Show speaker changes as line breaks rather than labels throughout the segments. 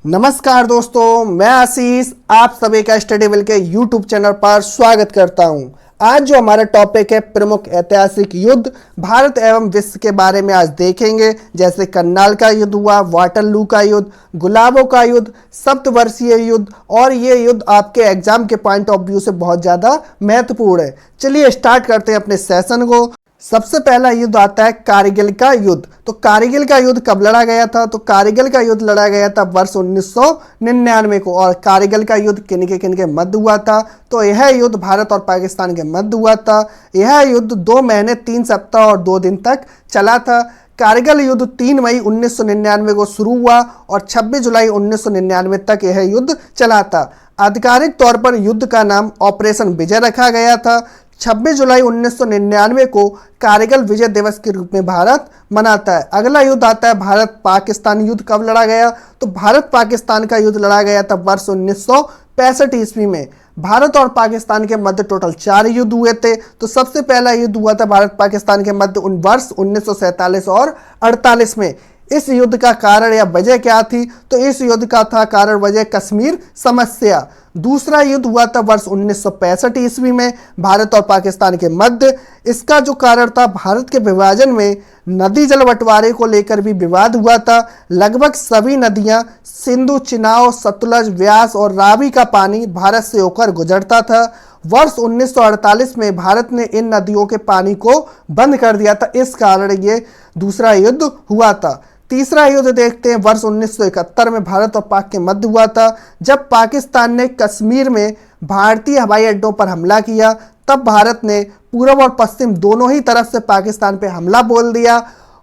नमस्कार दोस्तों, मैं आशीष आप सभी का स्टडीविल के YouTube चैनल पर स्वागत करता हूं। आज जो हमारा टॉपिक है प्रमुख ऐतिहासिक युद्ध भारत एवं विश्व के बारे में आज देखेंगे। जैसे करनाल का युद्ध हुआ, वाटरलू का युद्ध, गुलाबों का युद्ध, सप्तवर्षीय युद्ध, और ये युद्ध आपके एग्जाम के पॉइंट ऑफ व्यू से बहुत ज़्यादा महत्वपूर्ण है। चलिए स्टार्ट करते हैं अपने सेशन को। सबसे पहला युद्ध आता है कारगिल का युद्ध। तो कारगिल का युद्ध कब लड़ा गया था? तो कारगिल का युद्ध लड़ा गया था वर्ष 1999 को। और कारगिल का युद्ध किन के मध्य हुआ था? तो यह युद्ध भारत और पाकिस्तान के मध्य हुआ था। यह युद्ध 2 महीने 3 सप्ताह और 2 दिन तक चला था। कारगिल युद्ध 3 मई 1999 को शुरू हुआ और 26 जुलाई 1999 तक यह युद्ध चला था। आधिकारिक तौर पर युद्ध का नाम ऑपरेशन विजय रखा गया था। 26 जुलाई 1999 को कारगिल विजय दिवस के रूप में भारत मनाता है। अगला युद्ध आता है भारत पाकिस्तान युद्ध। कब लड़ा गया? तो भारत पाकिस्तान का युद्ध लड़ा गया था वर्ष 1965 ईस्वी में। भारत और पाकिस्तान के मध्य टोटल 4 युद्ध हुए थे। तो सबसे पहला युद्ध हुआ था भारत पाकिस्तान के मध्य वर्ष 1947 और 48 में। इस युद्ध का कारण या वजह क्या थी? तो इस युद्ध का था कारण वजह कश्मीर समस्या। दूसरा युद्ध हुआ था वर्ष 1965 ईस्वी में भारत और पाकिस्तान के मध्य। इसका जो कारण था भारत के विभाजन में नदी जल बंटवारे को लेकर भी विवाद हुआ था। लगभग सभी नदियां सिंधु, चिनाब, सतलज, व्यास और रावी का पानी भारत से होकर गुजरता था। वर्ष 1948 में भारत ने इन नदियों के पानी को बंद कर दिया था। इस कारण ये दूसरा युद्ध हुआ था। तीसरा युद्ध देखते हैं, वर्ष 1971 में भारत और पाक के मध्य हुआ था। जब पाकिस्तान ने कश्मीर में भारतीय हवाई अड्डों पर हमला किया, तब भारत ने पूर्व और पश्चिम दोनों ही तरफ से पाकिस्तान पे हमला बोल दिया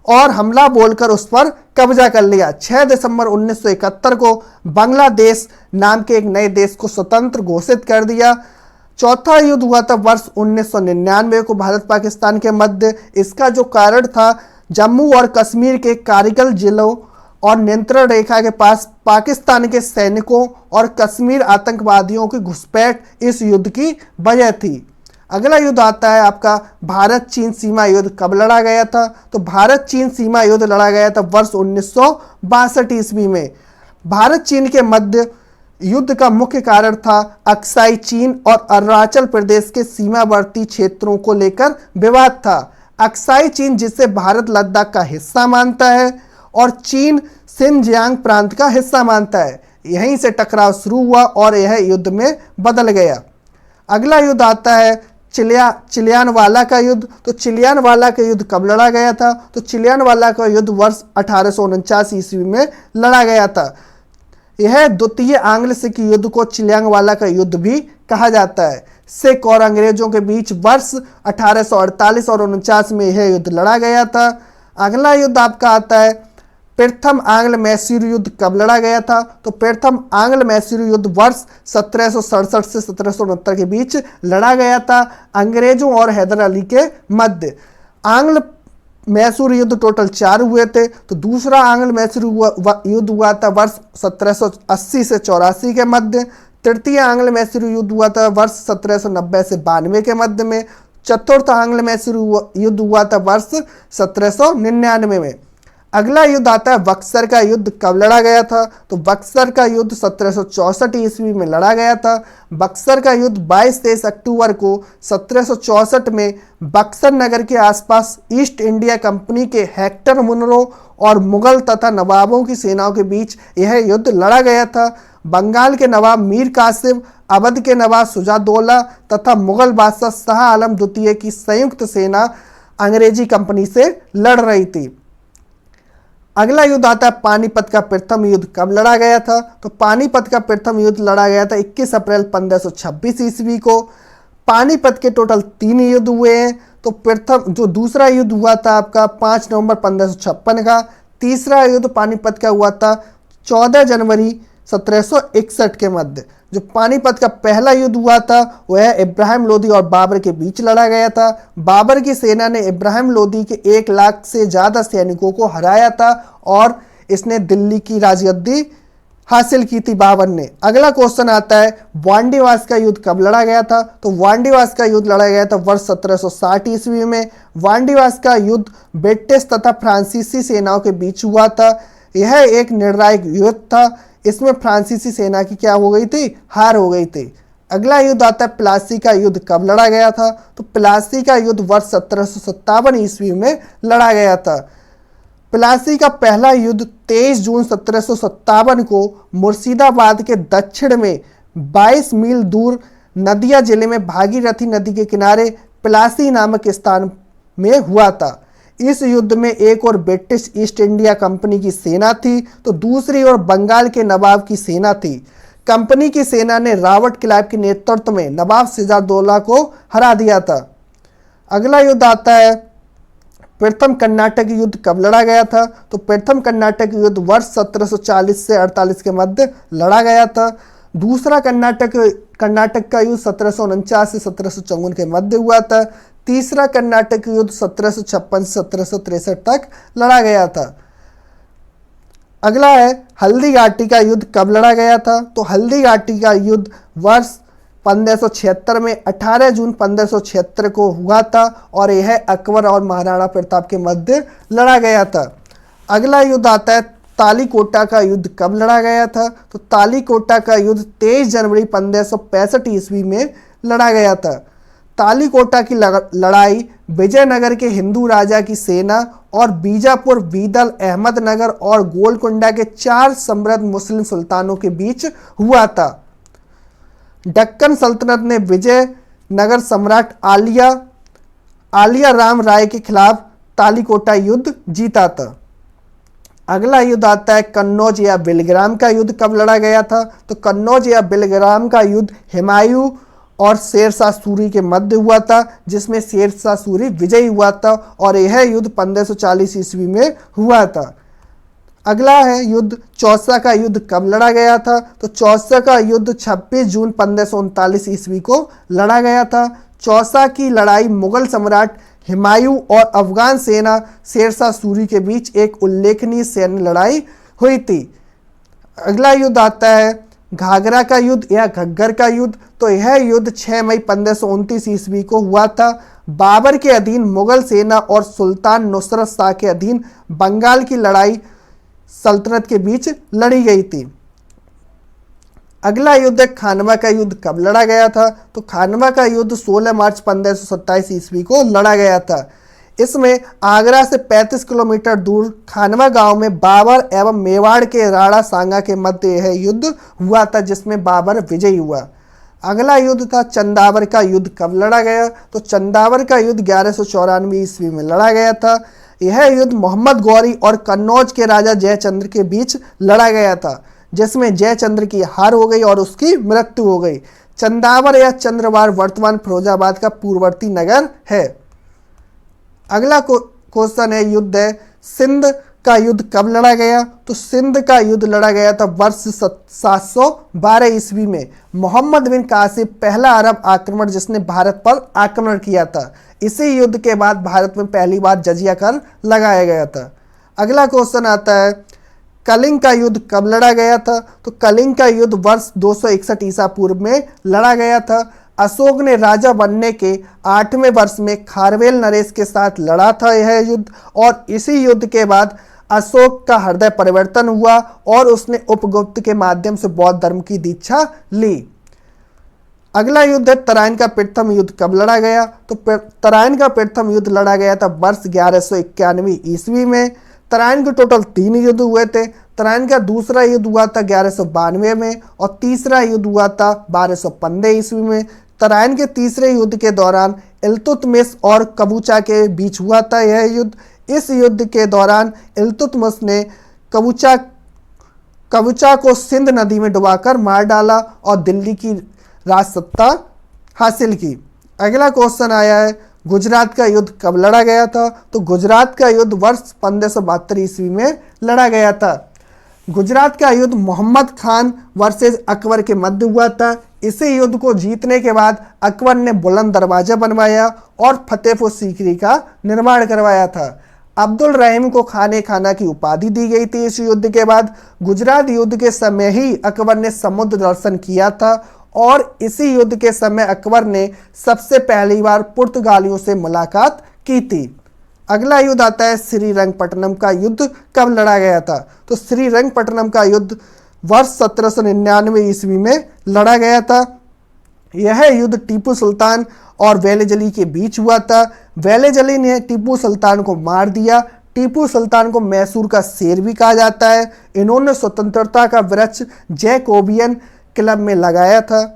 और हमला बोलकर उस पर कब्जा कर लिया। 6 दिसंबर 1971 को बांग्लादेश नाम के एक नए देश को स्वतंत्र घोषित कर दिया। चौथा युद्ध हुआ था वर्ष 1999 को भारत पाकिस्तान के मध्य। इसका जो कारण था जम्मू और कश्मीर के कारगिल जिलों और नियंत्रण रेखा के पास पाकिस्तान के सैनिकों और कश्मीर आतंकवादियों की घुसपैठ इस युद्ध की वजह थी। अगला युद्ध आता है आपका भारत चीन सीमा युद्ध। कब लड़ा गया था? तो भारत चीन सीमा युद्ध लड़ा गया था वर्ष 1962 ईस्वी में। भारत चीन के मध्य युद्ध का मुख्य कारण था अक्साई चीन और अरुणाचल प्रदेश के सीमावर्ती क्षेत्रों को लेकर विवाद था। अक्साई चीन, जिसे भारत लद्दाख का हिस्सा मानता है, और चीन सिनजियांग प्रांत का हिस्सा मानता है। यहीं से टकराव शुरू हुआ और यह युद्ध में बदल गया। अगला युद्ध आता है चिलियानवाला का युद्ध। तो चिलियानवाला का युद्ध कब लड़ा गया था? तो चिलियानवाला का युद्ध वर्ष 1849 ईस्वी में लड़ा गया था। यह द्वितीय आंग्ल सिख युद्ध को चिलियानवाला का युद्ध भी कहा जाता है। सिख और अंग्रेजों के बीच वर्ष 1848 और 49 में यह युद्ध लड़ा गया था। अगला युद्ध आपका आता है प्रथम आंग्ल मैसूर युद्ध। कब लड़ा गया था? तो प्रथम आंग्ल मैसूर युद्ध वर्ष 1767 से 1769 के बीच लड़ा गया था, अंग्रेजों और हैदर अली के मध्य। आंग्ल मैसूर युद्ध टोटल 4 हुए थे। तो दूसरा आंग्ल मैसूर युद्ध हुआ था वर्ष 1780 से 84 के मध्य। तृतीय आंग्ल मैसूर युद्ध हुआ था वर्ष 1790 से 92 के मध्य में। चतुर्थ आंग्ल मैसूर युद्ध हुआ था वर्ष 1799 में। अगला युद्ध आता है बक्सर का युद्ध। कब लड़ा गया था? तो बक्सर का युद्ध 1764 ईस्वी में लड़ा गया था। बक्सर का युद्ध 22-23 अक्टूबर को 1764 में बक्सर नगर के आसपास ईस्ट इंडिया कंपनी के हेक्टर मुनरो और मुगल तथा नवाबों की सेनाओं के बीच यह युद्ध लड़ा गया था। बंगाल के नवाब मीर कासिम, अवध के नवाब सुजादौला तथा मुगल बादशाह शाह आलम द्वितीय की संयुक्त सेना अंग्रेजी कंपनी से लड़ रही थी। अगला युद्ध आता है पानीपत का प्रथम युद्ध। कब लड़ा गया था? तो पानीपत का प्रथम युद्ध लड़ा गया था 21 अप्रैल 1526 ईस्वी को। पानीपत के टोटल 3 युद्ध हुए हैं। तो प्रथम जो दूसरा युद्ध हुआ था आपका 5 नवंबर 1556 का। तीसरा युद्ध पानीपत का हुआ था 14 जनवरी 1761 के मध्य। जो पानीपत का पहला युद्ध हुआ था वह इब्राहिम लोदी और बाबर के बीच लड़ा गया था। बाबर की सेना ने इब्राहिम लोदी के 1 लाख से ज़्यादा सैनिकों को हराया था और इसने दिल्ली की राजगद्दी हासिल की थी बाबर ने। अगला क्वेश्चन आता है वांडीवास का युद्ध कब लड़ा गया था? तो वांडीवास का युद्ध लड़ा गया था वर्ष 1760 ईस्वी में। वांडीवास का युद्ध ब्रिटिश तथा फ्रांसीसी सेनाओं के बीच हुआ था। यह एक निर्णायक युद्ध था। इसमें फ्रांसीसी सेना की क्या हो गई थी, हार हो गई थी। अगला युद्ध आता है प्लासी का युद्ध कब लड़ा गया था, तो प्लासी का युद्ध वर्ष 1757 ईस्वी में लड़ा गया था। प्लासी का पहला युद्ध 23 जून 1757 को मुर्शिदाबाद के दक्षिण में 22 मील दूर नदिया जिले में भागीरथी नदी के किनारे प्लासी नामक स्थान में हुआ था। इस युद्ध में एक और ब्रिटिश ईस्ट इंडिया कंपनी की सेना थी तो दूसरी ओर बंगाल के नवाब की सेना थी। कंपनी की सेना ने रॉबर्ट क्लाइव के नेतृत्व में नवाब सिराजदौला को हरा दिया था। अगला युद्ध आता है प्रथम कर्नाटक युद्ध कब लड़ा गया था, तो प्रथम कर्नाटक युद्ध वर्ष 1740 से 48 के मध्य लड़ा गया था। दूसरा कर्नाटक का युद्ध 1749 से 1754 के मध्य हुआ था। तीसरा कर्नाटक युद्ध 1756 से 1763 तक लड़ा गया था। अगला है हल्दी घाटी का युद्ध कब लड़ा गया था, तो हल्दी घाटी का युद्ध वर्ष 1576 में 18 जून 1576 को हुआ था और यह अकबर और महाराणा प्रताप के मध्य लड़ा गया था। अगला युद्ध आता है तालीकोटा का युद्ध कब लड़ा गया था, तो तालीकोटा का युद्ध 23 जनवरी 1565 ईस्वी में लड़ा गया था। तालीकोटा की लड़ाई विजयनगर के हिंदू राजा की सेना और बीजापुर, बीदल, अहमदनगर और गोलकुंडा के 4 समृद्ध मुस्लिम सुल्तानों के बीच हुआ था। दक्कन सल्तनत ने विजयनगर सम्राट आलिया राम राय के खिलाफ तालीकोटा युद्ध जीता था। अगला युद्ध आता है कन्नौज या बिलग्राम का युद्ध कब लड़ा गया था, तो कन्नौज या बिलग्राम का युद्ध हुमायूं और शेरशाह सूरी के मध्य हुआ था, जिसमें शेरशाह सूरी विजयी हुआ था और यह युद्ध 1540 ईस्वी में हुआ था। अगला है युद्ध चौसा का युद्ध कब लड़ा गया था, तो चौसा का युद्ध 26 जून 1539 ईस्वी को लड़ा गया था। चौसा की लड़ाई मुगल सम्राट हुमायूं और अफगान सेना शेरशाह सूरी के बीच एक उल्लेखनीय सैन्य लड़ाई हुई थी। अगला युद्ध आता है घाघरा का युद्ध या घग्गर का युद्ध, तो यह युद्ध 6 मई 1529 ईस्वी को हुआ था। बाबर के अधीन मुगल सेना और सुल्तान नुसरत शाह के अधीन बंगाल की लड़ाई सल्तनत के बीच लड़ी गई थी। अगला युद्ध खानवा का युद्ध कब लड़ा गया था, तो खानवा का युद्ध 16 मार्च 1527 ईस्वी को लड़ा गया था। इसमें आगरा से 35 किलोमीटर दूर खानवा गांव में बाबर एवं मेवाड़ के राणा सांगा के मध्य यह युद्ध हुआ था, जिसमें बाबर विजयी हुआ। अगला युद्ध था चंदावर का युद्ध कब लड़ा गया, तो चंदावर का युद्ध 1194 ईस्वी में लड़ा गया था। यह युद्ध मोहम्मद गौरी और कन्नौज के राजा जयचंद्र के बीच लड़ा गया था, जिसमें जयचंद्र की हार हो गई और उसकी मृत्यु हो गई। चंदावर या चंद्रवार वर्तमान फिरोजाबाद का पूर्ववर्ती नगर है। अगला क्वेश्चन है युद्ध है सिंध का युद्ध कब लड़ा गया, तो सिंध का युद्ध लड़ा गया था वर्ष 712 ईस्वी में। मोहम्मद बिन कासिम पहला अरब आक्रमण जिसने भारत पर आक्रमण किया था। इसी युद्ध के बाद भारत में पहली बार जजिया कर लगाया गया था। अगला क्वेश्चन आता है कलिंग का युद्ध कब लड़ा गया था, तो कलिंग का युद्ध वर्ष 261 ईसा पूर्व में लड़ा गया था। अशोक ने राजा बनने के 8वें वर्ष में खारवेल नरेश के साथ लड़ा था यह युद्ध, और इसी युद्ध के बाद अशोक का हृदय परिवर्तन हुआ और उसने उपगुप्त के माध्यम से बौद्ध धर्म की दीक्षा ली। अगला युद्ध है तराइन का प्रथम युद्ध कब लड़ा गया, तो तराइन का प्रथम युद्ध लड़ा गया था वर्ष 1191 ईस्वी में। तराइन के टोटल 3 युद्ध हुए थे। तराइन का दूसरा युद्ध हुआ था 1192 में और तीसरा युद्ध हुआ था 1215 ईस्वी में। तराइन के तीसरे युद्ध के दौरान इल्तुतमिश और कबूचा के बीच हुआ था यह युद्ध। इस युद्ध के दौरान इल्तुतमिश ने कबूचा को सिंध नदी में डुबाकर मार डाला और दिल्ली की राजसत्ता हासिल की। अगला क्वेश्चन आया है गुजरात का युद्ध कब लड़ा गया था, तो गुजरात का युद्ध वर्ष 1572 ईस्वी में लड़ा गया था। गुजरात का युद्ध मोहम्मद खान वर्सेस अकबर के मध्य हुआ था। इसी युद्ध को जीतने के बाद अकबर ने बुलंद दरवाजा बनवाया और फतेहपुर सीकरी का निर्माण करवाया था। अब्दुल रहीम को खाने खाना की उपाधि दी गई थी। इस युद्ध के बाद गुजरात युद्ध के समय ही अकबर ने समुद्र दर्शन किया था और इसी युद्ध के समय अकबर ने सबसे पहली बार पुर्तगालियों से मुलाकात की थी। अगला युद्ध आता है श्रीरंगपट्टनम का युद्ध कब लड़ा गया था। तो श्रीरंगपट्टनम का युद्ध वर्ष 1799 ईस्वी में लड़ा गया था। यह युद्ध टीपू सुल्तान और वेलेजली के बीच हुआ था। वेलेजली ने टीपू सुल्तान को मार दिया। टीपू सुल्तान को मैसूर का शेर भी कहा जाता है। इन्होंने स्वतंत्रता का वृक्ष जैकोबियन क्लब में लगाया था।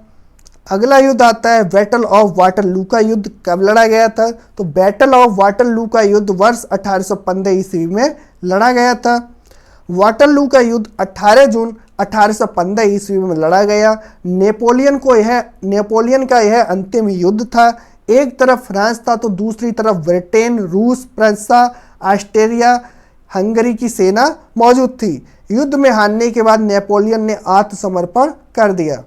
अगला युद्ध आता है बैटल ऑफ वाटरलू का युद्ध कब लड़ा गया था। तो बैटल ऑफ वाटरलू का युद्ध वर्ष 1815 ईस्वी में लड़ा गया था। वाटरलू का युद्ध 18 जून 1815 ईस्वी में लड़ा गया। नेपोलियन का यह अंतिम युद्ध था। एक तरफ फ्रांस था तो दूसरी तरफ ब्रिटेन, रूस, फ्रांसा, ऑस्ट्रिया, हंगरी की सेना मौजूद थी। युद्ध में हारने के बाद नेपोलियन ने आत्मसमर्पण कर दिया।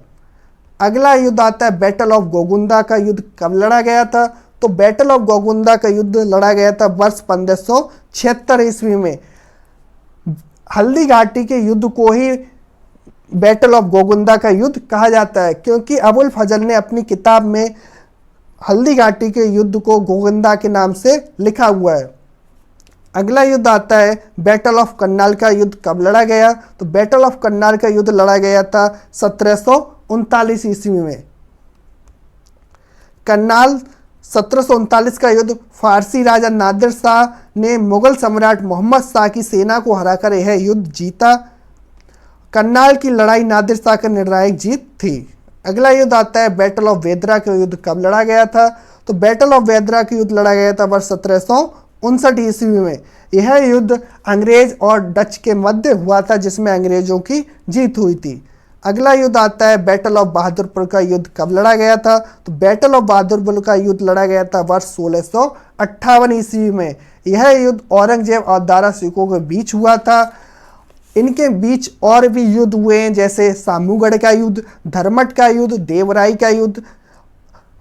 अगला युद्ध आता है बैटल ऑफ गोगुंदा का युद्ध कब लड़ा गया था। तो बैटल ऑफ गोगुंदा का युद्ध लड़ा गया था वर्ष 1576 ईस्वी में। हल्दी घाटी के युद्ध को ही बैटल ऑफ गोगुंदा का युद्ध कहा जाता है, क्योंकि अबुल फजल ने अपनी किताब में हल्दी घाटी के युद्ध को गोगुंदा के नाम से लिखा हुआ है। अगला युद्ध आता है बैटल ऑफ करनाल का युद्ध कब लड़ा गया। तो बैटल ऑफ करनाल का युद्ध लड़ा गया था 1739 ईस्वी में। करनाल 1739 का युद्ध फारसी राजा नादिर शाह ने मुगल सम्राट मोहम्मद शाह की सेना को हराकर यह युद्ध जीता। करनाल की लड़ाई नादिर शाह का निर्णायक जीत थी। अगला युद्ध आता है बैटल ऑफ वेदरा का युद्ध कब लड़ा गया था। तो बैटल ऑफ वेदरा का युद्ध लड़ा गया था वर्ष 1759 ईस्वी में। यह युद्ध अंग्रेज और डच के मध्य हुआ था, जिसमें अंग्रेजों की जीत हुई थी। अगला युद्ध आता है बैटल ऑफ बहादुरपुर का युद्ध कब लड़ा गया था। तो बैटल ऑफ बहादुरपुर का युद्ध लड़ा गया था वर्ष 1658 ईस्वी में। यह युद्ध औरंगजेब और दारा सिकों के बीच हुआ था। इनके बीच और भी युद्ध हुए हैं, जैसे सामूगढ़ का युद्ध, धर्मट का युद्ध, देवराई का युद्ध,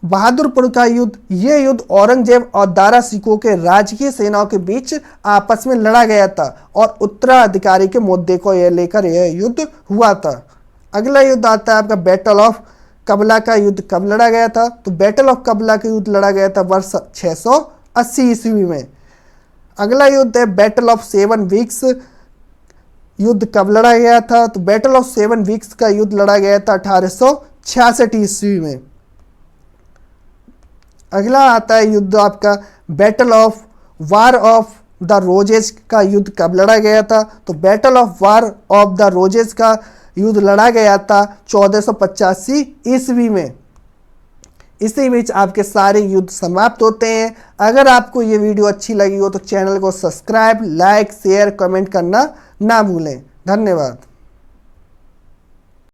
बहादुरपुर का युद्ध। ये युद्ध औरंगजेब और दारा सिकों के राजकीय सेनाओं के बीच आपस में लड़ा गया था और उत्तराधिकारी के मुद्दे को लेकर यह युद्ध हुआ था। अगला युद्ध आता है आपका बैटल ऑफ कबला का युद्ध कब लड़ा गया था। तो बैटल ऑफ कबला का युद्ध लड़ा गया था वर्ष 680 ईस्वी में। अगला युद्ध है बैटल ऑफ 7 वीक्स युद्ध कब लड़ा गया था। तो बैटल ऑफ 7 वीक्स का युद्ध लड़ा गया था 1866 ईस्वी में। अगला आता है युद्ध आपका battle of war of the roses का युद्ध कब लड़ा गया था। तो battle of war of the roses का युद्ध लड़ा गया था 1485 ईस्वी में। इसी बीच आपके सारे युद्ध समाप्त होते हैं। अगर आपको ये वीडियो अच्छी लगी हो तो चैनल को सब्सक्राइब, लाइक, शेयर, कमेंट करना ना भूलें। धन्यवाद।